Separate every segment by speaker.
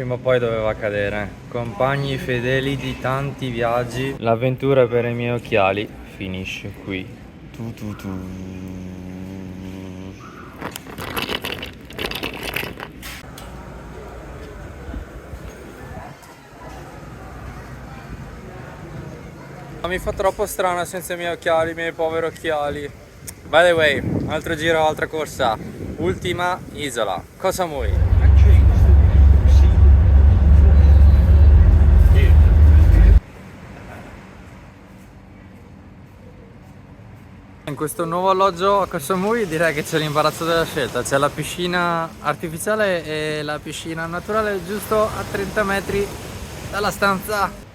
Speaker 1: Prima o poi doveva cadere. Compagni fedeli di tanti viaggi, l'avventura per i miei occhiali finisce qui. Tu tu tu. Mi fa troppo strano senza i miei occhiali, i miei poveri occhiali. By the way, altro giro, altra corsa. Ultima isola, Koh Samui. In questo nuovo alloggio a Koh Samui direi che c'è l'imbarazzo della scelta. C'è la piscina artificiale e la piscina naturale giusto a 30 metri dalla stanza.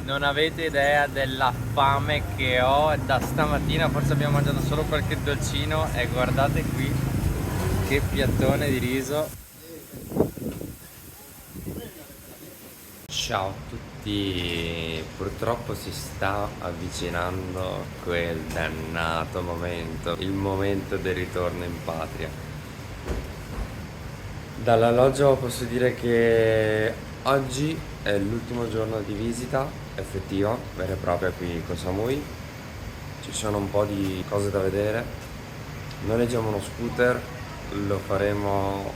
Speaker 1: Non avete idea della fame che ho da stamattina, forse abbiamo mangiato solo qualche dolcino e guardate qui che piattone di riso. Ciao a tutti, purtroppo si sta avvicinando quel dannato momento, il momento del ritorno in patria. Dall'alloggio posso dire che oggi è l'ultimo giorno di visita effettiva, vera e propria qui a Koh Samui. Ci sono un po' di cose da vedere. Noleggiamo uno scooter, lo faremo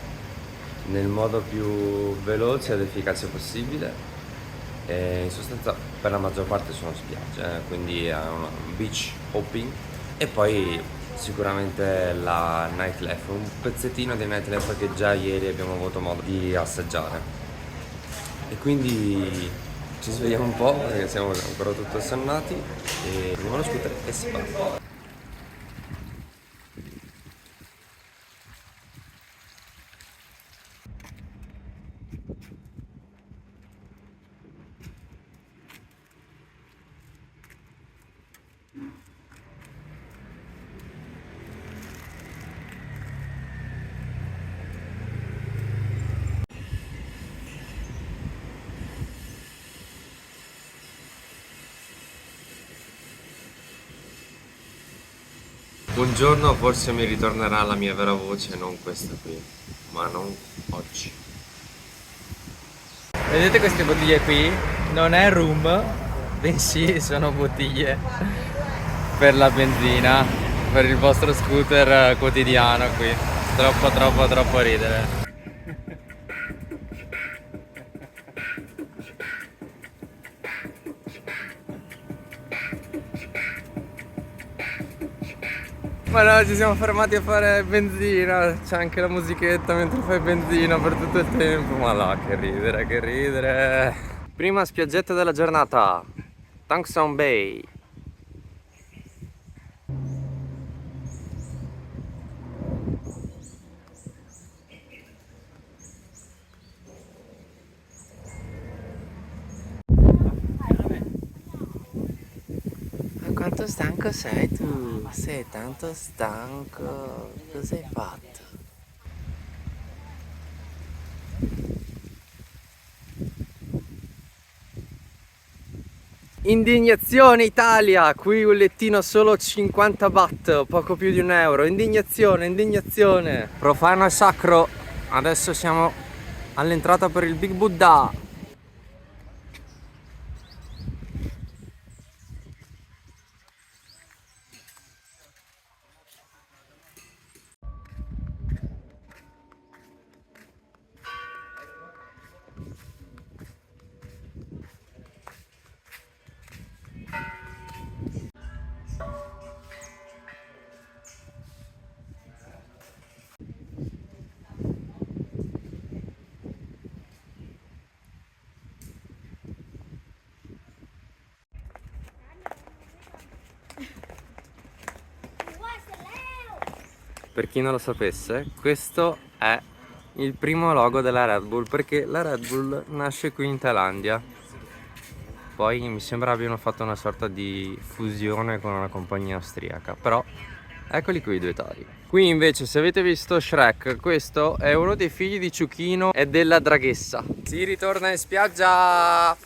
Speaker 1: nel modo più veloce ed efficace possibile. E in sostanza per la maggior parte sono spiagge, quindi è un beach hopping. E poi sicuramente la nightlife, un pezzettino di nightlife che già ieri abbiamo avuto modo di assaggiare. E quindi ci svegliamo un po' perché siamo ancora tutto assonnati e prendiamo lo scooter e si va. Un giorno forse mi ritornerà la mia vera voce, non questa qui, ma non oggi. Vedete queste bottiglie qui? Non è rum, bensì sono bottiglie per la benzina, per il vostro scooter quotidiano qui. Troppo ridere. Ma no, ci siamo fermati a fare benzina, c'è anche la musichetta mentre fai benzina per tutto il tempo. Ma là, che ridere, che ridere. Prima spiaggetta della giornata, Tangsan Bay. Ma quanto stanco sei tu? Sei tanto stanco. Cosa hai fatto? Indignazione Italia, qui un lettino solo 50 baht, poco più di €1. Indignazione, indignazione. Profano e sacro. Adesso siamo all'entrata per il Big Buddha.
Speaker 2: per chi non lo sapesse, questo è il primo logo della Red Bull, perché la Red Bull nasce qui in Thailandia. Poi mi sembra abbiano fatto una sorta di fusione con una compagnia austriaca, però eccoli qui i due tori. Qui invece, se avete visto Shrek, questo è uno dei figli di Ciuchino e della draghessa. Si ritorna in spiaggia!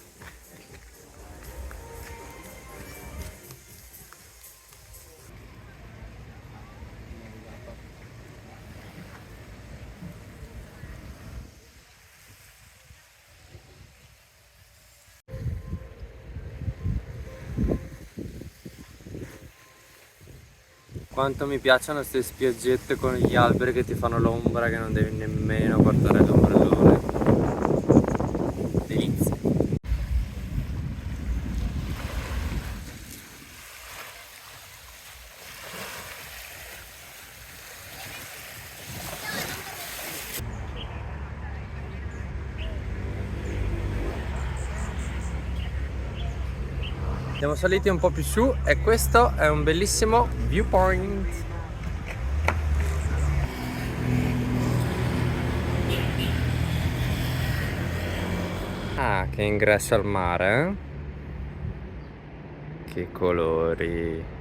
Speaker 2: Quanto mi piacciono queste spiaggette con gli alberi che ti fanno l'ombra, che non devi nemmeno portare l'ombrellone. Delizia. Siamo saliti un po' più su e questo è un bellissimo viewpoint. Ah, che ingresso al mare, eh? Che colori.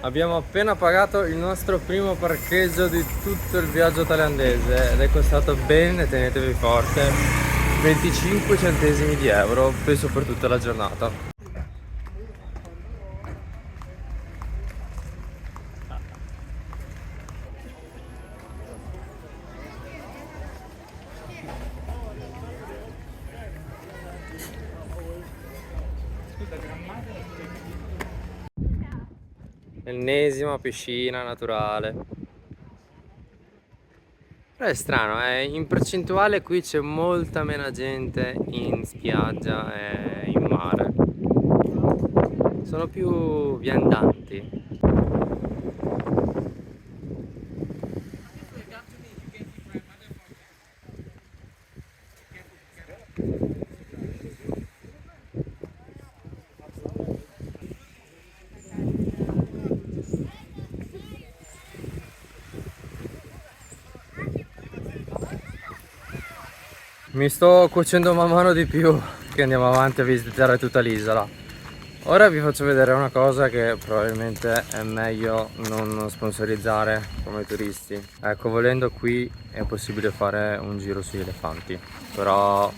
Speaker 2: Abbiamo appena pagato il nostro primo parcheggio di tutto il viaggio thailandese ed è costato ben, tenetevi forte, 25 centesimi di euro, penso per tutta la giornata. Ennesima piscina naturale. Però è strano, in percentuale qui c'è molta meno gente in spiaggia e in mare. Sono più viandanti. Mi sto cuocendo man mano di più che andiamo avanti a visitare tutta l'isola. Ora vi faccio vedere una cosa che probabilmente è meglio non sponsorizzare come turisti. Ecco, volendo qui è possibile fare un giro sugli elefanti, però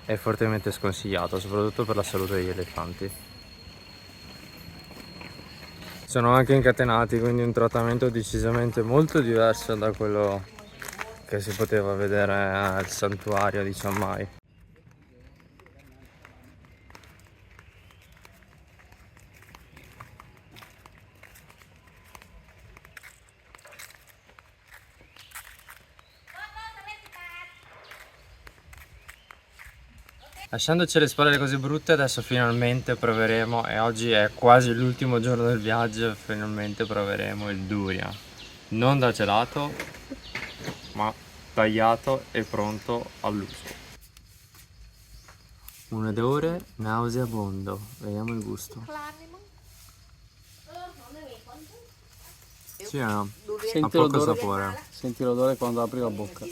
Speaker 2: è fortemente sconsigliato, soprattutto per la salute degli elefanti. Sono anche incatenati, quindi un trattamento decisamente molto diverso da quello che si poteva vedere al santuario di Chiang Mai. Lasciandoci alle spalle le cose brutte, adesso finalmente proveremo, e oggi è quasi l'ultimo giorno del viaggio, finalmente proveremo il durian. Non da gelato, ma tagliato e pronto all'uso. Un odore nauseabondo, vediamo il gusto. Sì, ha poco sapore.
Speaker 3: Senti l'odore quando apri la bocca.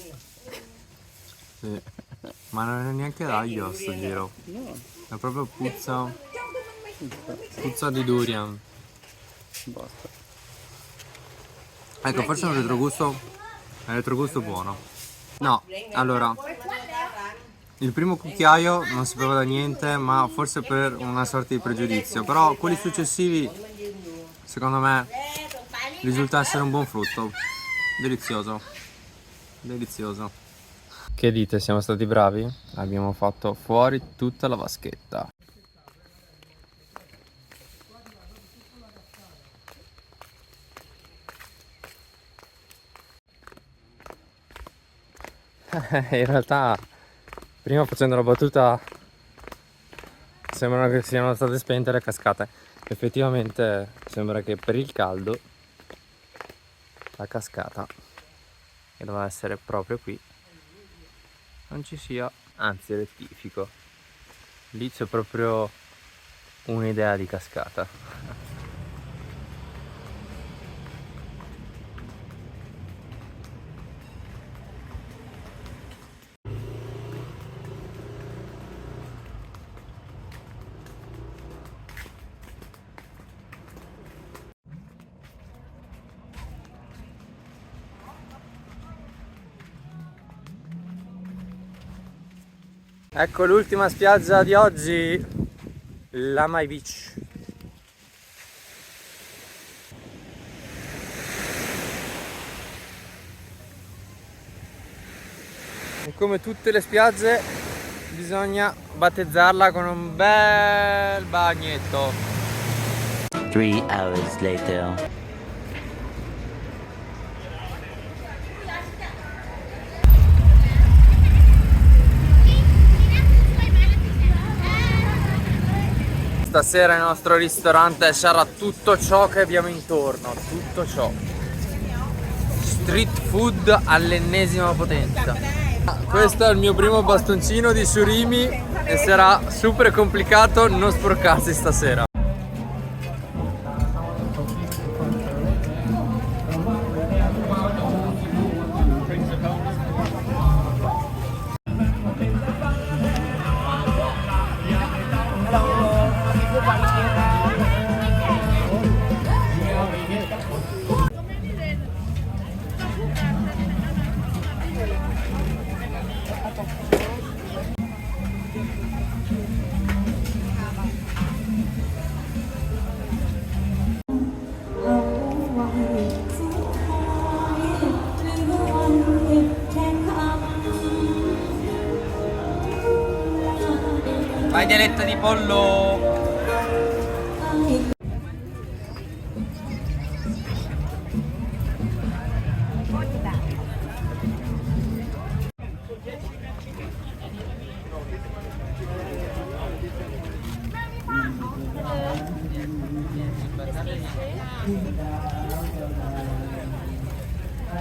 Speaker 2: Sì. Ma non è neanche d'aglio sto giro.
Speaker 3: No,
Speaker 2: È proprio puzza. Puzza di durian.
Speaker 3: basta.
Speaker 2: Ecco, forse è un retrogusto buono. No, allora, il primo cucchiaio non sapeva da niente, ma forse per una sorta di pregiudizio. Però quelli successivi, secondo me, risulta essere un buon frutto. Delizioso. Delizioso. Che dite, siamo stati bravi? Abbiamo fatto fuori tutta la vaschetta. In realtà, prima facendo la battuta, sembrano che siano state spente le cascate. Effettivamente sembra che per il caldo la cascata, che doveva essere proprio qui, non ci sia, anzi rettifico. Lì c'è proprio un'idea di cascata. Ecco l'ultima spiaggia di oggi, Lamai Beach. E come tutte le spiagge bisogna battezzarla con un bel bagnetto.
Speaker 4: 3 hours later.
Speaker 2: Stasera il nostro ristorante sarà tutto ciò che abbiamo intorno, tutto ciò. Street food all'ennesima potenza. Questo è il mio primo bastoncino di surimi e sarà super complicato non sporcarsi stasera. Vai dialetto di pollo!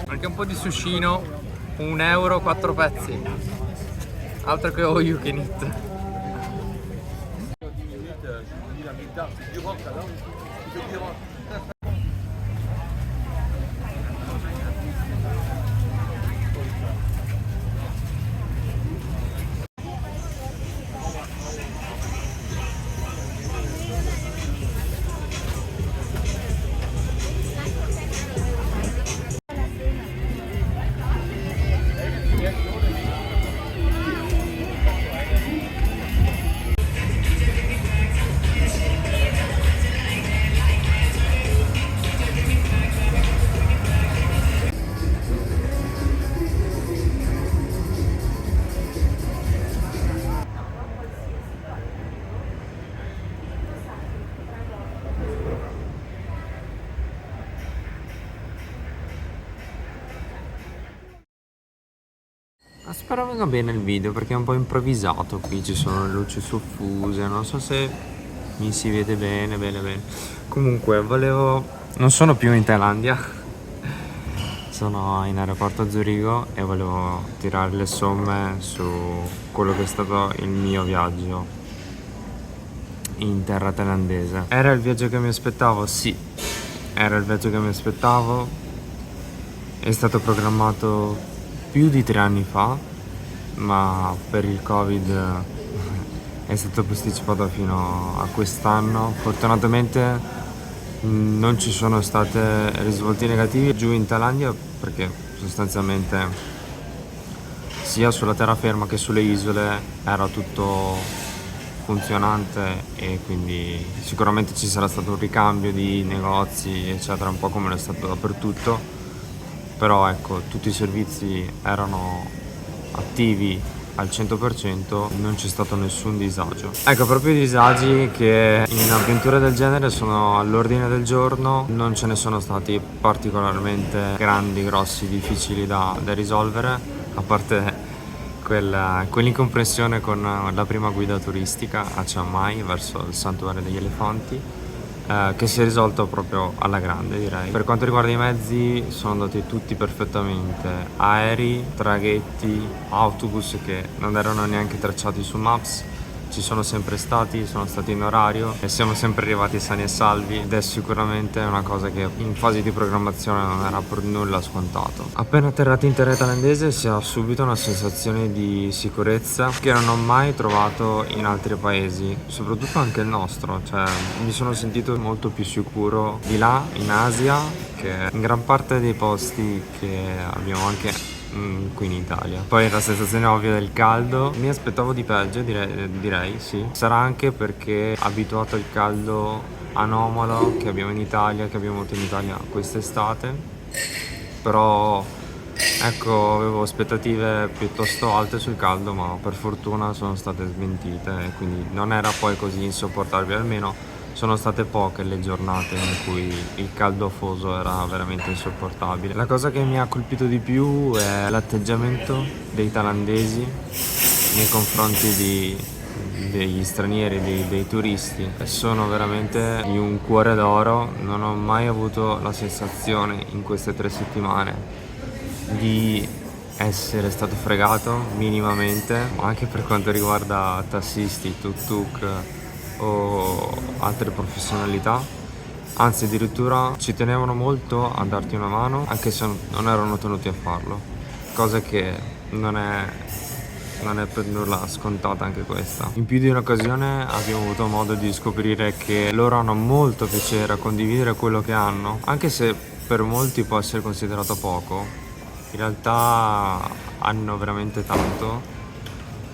Speaker 2: Anche un po' di sushino, 1 euro 4 pezzi. Altro che all you can eat. Spero venga bene il video perché è un po' improvvisato, qui ci sono le luci soffuse, non so se mi si vede bene. Comunque non sono più in Thailandia, sono in aeroporto a Zurigo e volevo tirare le somme su quello che è stato il mio viaggio in terra thailandese. Era il viaggio che mi aspettavo? Sì, era il viaggio che mi aspettavo, è stato programmato più di 3 anni fa, ma per il Covid è stato posticipato fino a quest'anno. Fortunatamente non ci sono state risvolti negativi giù in Thailandia perché sostanzialmente sia sulla terraferma che sulle isole era tutto funzionante e quindi sicuramente ci sarà stato un ricambio di negozi eccetera, un po' come lo è stato dappertutto. Però ecco, tutti i servizi erano attivi al 100%, non c'è stato nessun disagio. Ecco, proprio i disagi che in avventure del genere sono all'ordine del giorno, non ce ne sono stati particolarmente grandi, grossi, difficili da risolvere, a parte quell'incomprensione con la prima guida turistica a Chiang Mai verso il santuario degli elefanti. Che si è risolto proprio alla grande, direi. Per quanto riguarda i mezzi sono andati tutti perfettamente, aerei, traghetti, autobus che non erano neanche tracciati su Maps, ci sono sempre stati, sono stati in orario e siamo sempre arrivati sani e salvi, ed è sicuramente una cosa che in fase di programmazione non era per nulla scontato. Appena atterrati in terra thailandese si ha subito una sensazione di sicurezza che non ho mai trovato in altri paesi, soprattutto anche il nostro, cioè mi sono sentito molto più sicuro di là in Asia che in gran parte dei posti che abbiamo anche qui in Italia. Poi la sensazione ovvia del caldo, mi aspettavo di peggio, direi sì. Sarà anche perché abituato al caldo anomalo che abbiamo in Italia, che abbiamo avuto in Italia quest'estate, però ecco, avevo aspettative piuttosto alte sul caldo, ma per fortuna sono state smentite e quindi non era poi così insopportabile, almeno sono state poche le giornate in cui il caldo afoso era veramente insopportabile. La cosa che mi ha colpito di più è l'atteggiamento dei thailandesi nei confronti degli stranieri, dei turisti. Sono veramente di un cuore d'oro, non ho mai avuto la sensazione in queste 3 settimane di essere stato fregato minimamente, anche per quanto riguarda tassisti, tuk-tuk o altre professionalità, anzi addirittura ci tenevano molto a darti una mano anche se non erano tenuti a farlo, cosa che non è per nulla scontata anche questa. In più di un'occasione abbiamo avuto modo di scoprire che loro hanno molto piacere a condividere quello che hanno, anche se per molti può essere considerato poco, in realtà hanno veramente tanto.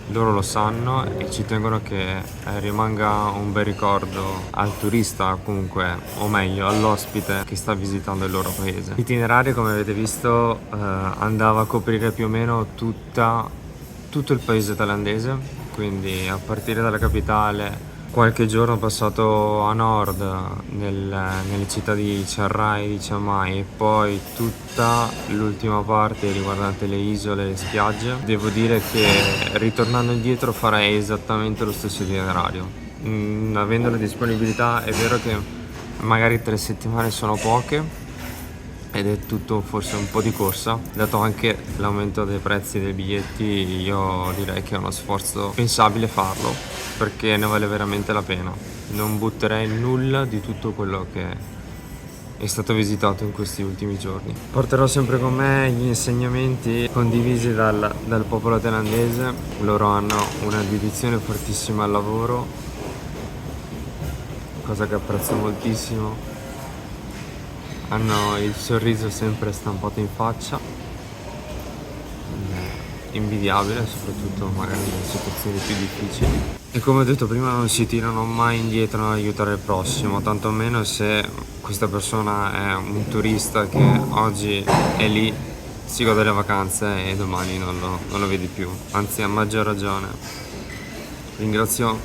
Speaker 2: Loro lo sanno e ci tengono che rimanga un bel ricordo al turista comunque, o meglio all'ospite che sta visitando il loro paese. L'itinerario, come avete visto, andava a coprire più o meno tutto il paese thailandese, quindi a partire dalla capitale, qualche giorno passato a nord nelle città di Chiang Rai, di Chiang Mai, e poi tutta l'ultima parte riguardante le isole e le spiagge. Devo dire che ritornando indietro farei esattamente lo stesso itinerario. Avendo la disponibilità, è vero che magari 3 settimane sono poche ed è tutto forse un po' di corsa, dato anche l'aumento dei prezzi dei biglietti. Io direi che è uno sforzo pensabile farlo, perché ne vale veramente la pena. Non butterei nulla di tutto quello che è stato visitato in questi ultimi giorni. Porterò sempre con me gli insegnamenti condivisi dal popolo thailandese. Loro hanno una dedizione fortissima al lavoro, cosa che apprezzo moltissimo. Hanno il sorriso sempre stampato in faccia, invidiabile, soprattutto magari nelle situazioni più difficili. E come ho detto prima, non si tirano mai indietro ad aiutare il prossimo, tantomeno se questa persona è un turista che oggi è lì, si gode le vacanze e domani non lo vedi più, anzi a maggior ragione. Ringrazio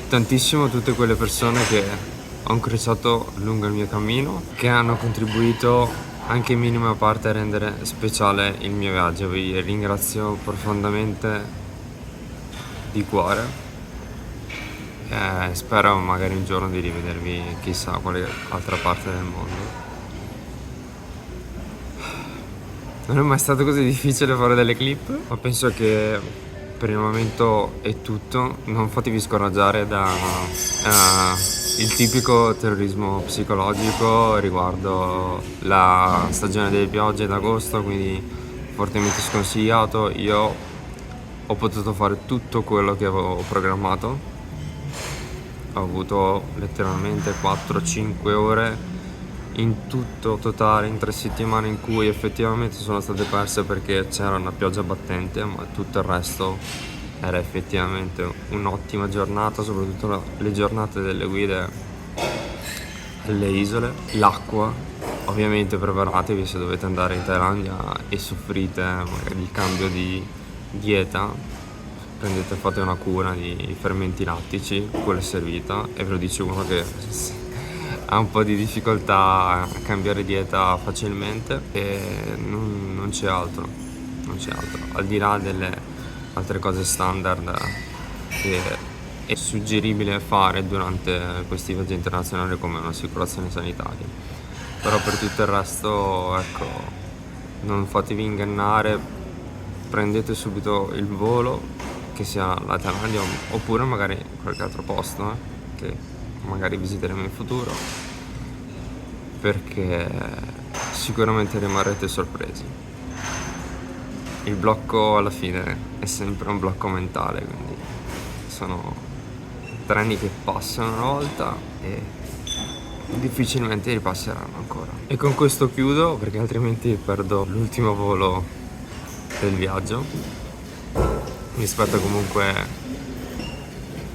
Speaker 2: tantissimo tutte quelle persone che ho incrociato lungo il mio cammino, che hanno contribuito anche in minima parte a rendere speciale il mio viaggio. Vi ringrazio profondamente di cuore e spero magari un giorno di rivedervi chissà quale altra parte del mondo. Non è mai stato così difficile fare delle clip, ma penso che per il momento è tutto. Non fatevi scoraggiare da il tipico terrorismo psicologico riguardo la stagione delle piogge d'agosto, quindi fortemente sconsigliato. Io ho potuto fare tutto quello che avevo programmato, ho avuto letteralmente 4-5 ore in tutto totale in 3 settimane, in cui effettivamente sono state perse perché c'era una pioggia battente, ma tutto il resto era effettivamente un'ottima giornata, soprattutto le giornate delle guide alle isole. L'acqua, ovviamente preparatevi se dovete andare in Thailandia e soffrite magari il cambio di dieta, fate una cura di fermenti lattici, quella è servita, e ve lo dice uno che ha un po' di difficoltà a cambiare dieta facilmente, e non c'è altro, al di là delle altre cose standard che è suggeribile fare durante questi viaggi internazionali, come un'assicurazione sanitaria. Però per tutto il resto, ecco, non fatevi ingannare, prendete subito il volo, che sia la Thailandia oppure magari qualche altro posto che magari visiteremo in futuro, perché sicuramente rimarrete sorpresi. Il blocco alla fine è sempre un blocco mentale, quindi sono treni che passano una volta e difficilmente ripasseranno ancora. E con questo chiudo, perché altrimenti perdo l'ultimo volo del viaggio. Mi aspetta comunque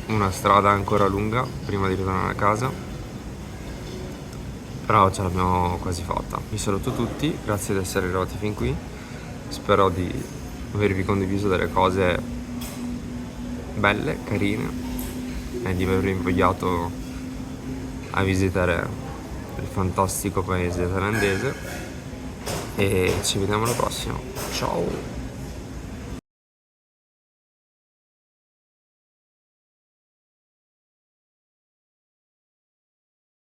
Speaker 2: una strada ancora lunga prima di ritornare a casa, però ce l'abbiamo quasi fatta. Vi saluto tutti, grazie di essere arrivati fin qui, spero di avervi condiviso delle cose belle, carine e di avervi invogliato a visitare il fantastico paese thailandese, e ci vediamo alla prossima. Ciao!